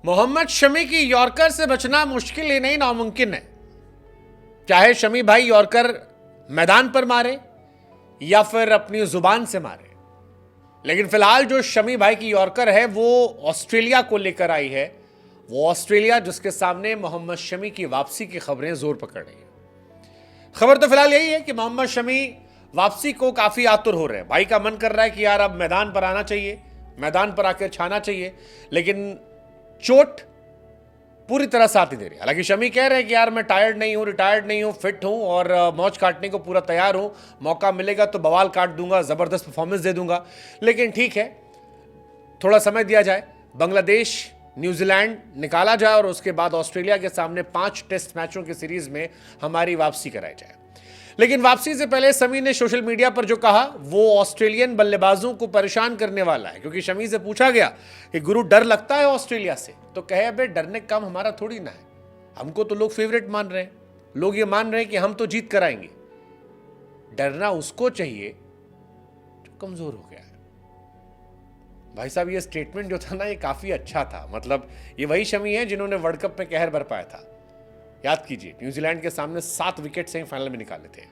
मोहम्मद शमी की यॉर्कर से बचना मुश्किल ही नहीं नामुमकिन है। चाहे शमी भाई यॉर्कर मैदान पर मारे या फिर अपनी जुबान से मारे, लेकिन फिलहाल जो शमी भाई की यॉर्कर है वो ऑस्ट्रेलिया को लेकर आई है। वो ऑस्ट्रेलिया जिसके सामने मोहम्मद शमी की वापसी की खबरें जोर पकड़ रही हैं। खबर तो फिलहाल यही है कि मोहम्मद शमी वापसी को काफी आतुर हो रहे हैं। भाई का मन कर रहा है कि यार अब मैदान पर आना चाहिए, मैदान पर आकर छाना चाहिए, लेकिन चोट पूरी तरह साथ नहीं दे रही। हालांकि शमी कह रहे हैं कि यार मैं टायर्ड नहीं हूं, रिटायर्ड नहीं हूं, फिट हूं और मौज काटने को पूरा तैयार हूं। मौका मिलेगा तो बवाल काट दूंगा, जबरदस्त परफॉर्मेंस दे दूंगा। लेकिन ठीक है, थोड़ा समय दिया जाए, बांग्लादेश न्यूजीलैंड निकाला जाए और उसके बाद ऑस्ट्रेलिया के सामने 5 टेस्ट मैचों की सीरीज में हमारी वापसी कराई जाए। लेकिन वापसी से पहले शमी ने सोशल मीडिया पर जो कहा वो ऑस्ट्रेलियन बल्लेबाजों को परेशान करने वाला है। क्योंकि शमी से पूछा गया कि गुरु डर लगता है ऑस्ट्रेलिया से, तो कहे अबे डरने का काम हमारा थोड़ी ना है, हमको तो लोग फेवरेट मान रहे हैं, लोग ये मान रहे हैं कि हम तो जीत कराएंगे। डरना उसको चाहिए जो कमजोर हो गया है। भाई साहब ये स्टेटमेंट जो था ना, ये काफी अच्छा था। मतलब ये वही शमी है जिन्होंने वर्ल्ड कप में कहर बरपाया था। याद कीजिए, न्यूजीलैंड के सामने 7 विकेट सेमीफाइनल में निकाले थे।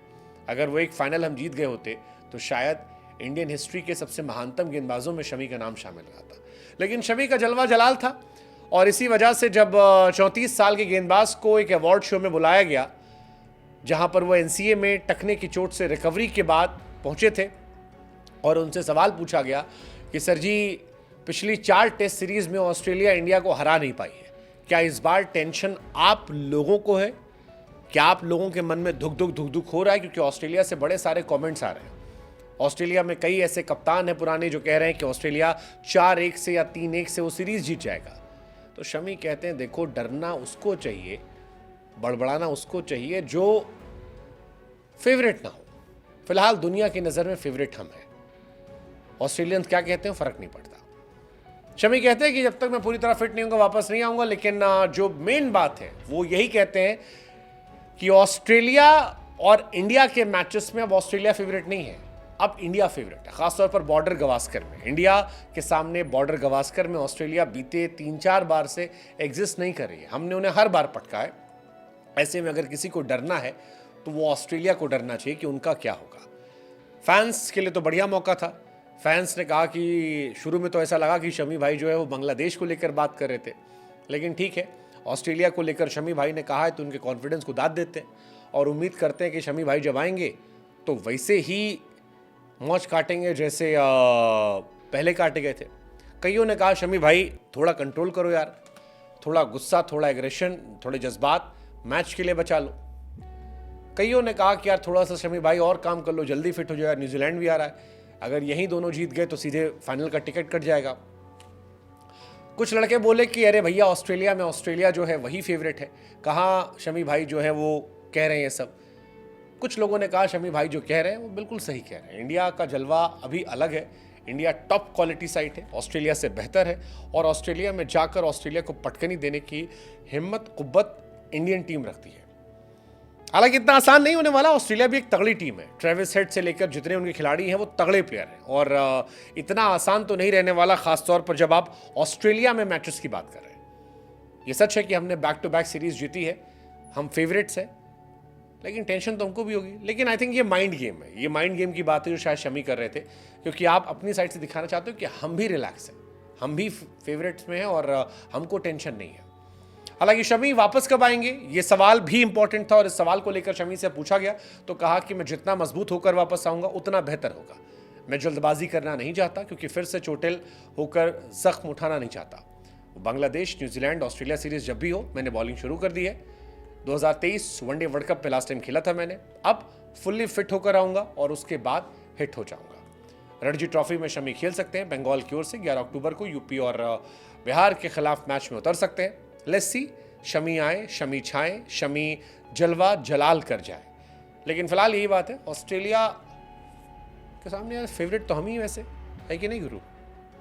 अगर वो एक फाइनल हम जीत गए होते तो शायद इंडियन हिस्ट्री के सबसे महानतम गेंदबाजों में शमी का नाम शामिल रहा था। लेकिन शमी का जलवा जलाल था और इसी वजह से जब 34 साल के गेंदबाज को एक अवार्ड शो में बुलाया गया, जहां पर वो एनसीए में टखने की चोट से रिकवरी के बाद पहुंचे थे और उनसे सवाल पूछा गया कि सर जी, पिछली 4 टेस्ट सीरीज में ऑस्ट्रेलिया इंडिया को हरा नहीं पाई है, क्या इस बार टेंशन आप लोगों को है? क्या आप लोगों के मन में धुक धुक हो रहा है? क्योंकि ऑस्ट्रेलिया से बड़े सारे कमेंट्स आ रहे हैं। ऑस्ट्रेलिया में कई ऐसे कप्तान हैं पुराने जो कह रहे हैं कि ऑस्ट्रेलिया 4-1 से या 3-1 से वो सीरीज जीत जाएगा। तो शमी कहते हैं देखो, डरना उसको चाहिए, बड़बड़ाना उसको चाहिए जो फेवरेट ना हो। फिलहाल दुनिया की नज़र में फेवरेट हम हैं। ऑस्ट्रेलियंस क्या कहते हैं फर्क नहीं पड़ता। शमी कहते हैं कि जब तक मैं पूरी तरह फिट नहीं होऊंगा वापस नहीं आऊंगा। लेकिन जो मेन बात है वो यही कहते हैं कि ऑस्ट्रेलिया और इंडिया के मैचेस में अब ऑस्ट्रेलिया फेवरेट नहीं है, अब इंडिया फेवरेट है। खासतौर पर बॉर्डर गवास्कर में, इंडिया के सामने बॉर्डर गवास्कर में ऑस्ट्रेलिया बीते 3-4 बार से एग्जिस्ट नहीं कर रही है। हमने उन्हें हर बार पटका है। ऐसे में अगर किसी को डरना है तो वो ऑस्ट्रेलिया को डरना चाहिए कि उनका क्या होगा। फैंस के लिए तो बढ़िया मौका था। फैंस ने कहा कि शुरू में तो ऐसा लगा कि शमी भाई जो है वो बांग्लादेश को लेकर बात कर रहे थे, लेकिन ठीक है, ऑस्ट्रेलिया को लेकर शमी भाई ने कहा है तो उनके कॉन्फिडेंस को दाद देते हैं और उम्मीद करते हैं कि शमी भाई जब आएंगे तो वैसे ही मौज काटेंगे जैसे पहले काटे गए थे। कईयों ने कहा शमी भाई थोड़ा कंट्रोल करो यार, थोड़ा गुस्सा, थोड़ा एग्रेशन, थोड़े जज्बात मैच के लिए बचा लो। कईयों ने कहा कि यार थोड़ा सा शमी भाई और काम कर लो, जल्दी फिट हो जाए, न्यूजीलैंड भी आ रहा है, अगर यही दोनों जीत गए तो सीधे फाइनल का टिकट कट जाएगा। कुछ लड़के बोले कि अरे भैया ऑस्ट्रेलिया में ऑस्ट्रेलिया जो है वही फेवरेट है, कहाँ शमी भाई जो है वो कह रहे हैं ये सब। कुछ लोगों ने कहा शमी भाई जो कह रहे हैं वो बिल्कुल सही कह रहे हैं। इंडिया का जलवा अभी अलग है, इंडिया टॉप क्वालिटी साइट है, ऑस्ट्रेलिया से बेहतर है और ऑस्ट्रेलिया में जाकर ऑस्ट्रेलिया को पटकनी देने की हिम्मत कुव्वत इंडियन टीम रखती है। हालांकि इतना आसान नहीं होने वाला। ऑस्ट्रेलिया भी एक तगड़ी टीम है। ट्रेविस हेड से लेकर जितने उनके खिलाड़ी हैं वो तगड़े प्लेयर हैं और इतना आसान तो नहीं रहने वाला, खासतौर पर जब आप ऑस्ट्रेलिया में मैचेस की बात कर रहे हैं। ये सच है कि हमने बैक टू बैक सीरीज जीती है, हम फेवरेट्स हैं, लेकिन टेंशन तो हमको भी होगी। लेकिन आई थिंक ये माइंड गेम है, ये माइंड गेम की बात है जो शायद शमी कर रहे थे, क्योंकि आप अपनी साइड से दिखाना चाहते हो कि हम भी रिलैक्स हैं, हम भी फेवरेट्स में हैं और हमको टेंशन नहीं है। हालांकि शमी वापस कब आएंगे ये सवाल भी इंपॉर्टेंट था और इस सवाल को लेकर शमी से पूछा गया तो कहा कि मैं जितना मजबूत होकर वापस आऊंगा उतना बेहतर होगा। मैं जल्दबाजी करना नहीं चाहता क्योंकि फिर से चोटिल होकर जख्म उठाना नहीं चाहता। बांग्लादेश, न्यूजीलैंड, ऑस्ट्रेलिया सीरीज जब भी हो मैंने बॉलिंग शुरू कर दी है। 2023 वनडे वर्ल्ड कप पे लास्ट टाइम खेला था मैंने, अब फुल्ली फिट होकर आऊंगा और उसके बाद हिट हो जाऊंगा। रणजी ट्रॉफी में शमी खेल सकते हैं बंगाल की ओर से। 11 अक्टूबर को यूपी और बिहार के खिलाफ मैच में उतर सकते हैं। लेट्स सी, शमी आए, शमी छाए, शमी जलवा जलाल कर जाए। लेकिन फिलहाल यही बात है, ऑस्ट्रेलिया के सामने फेवरेट तो हम ही वैसे है कि नहीं गुरु?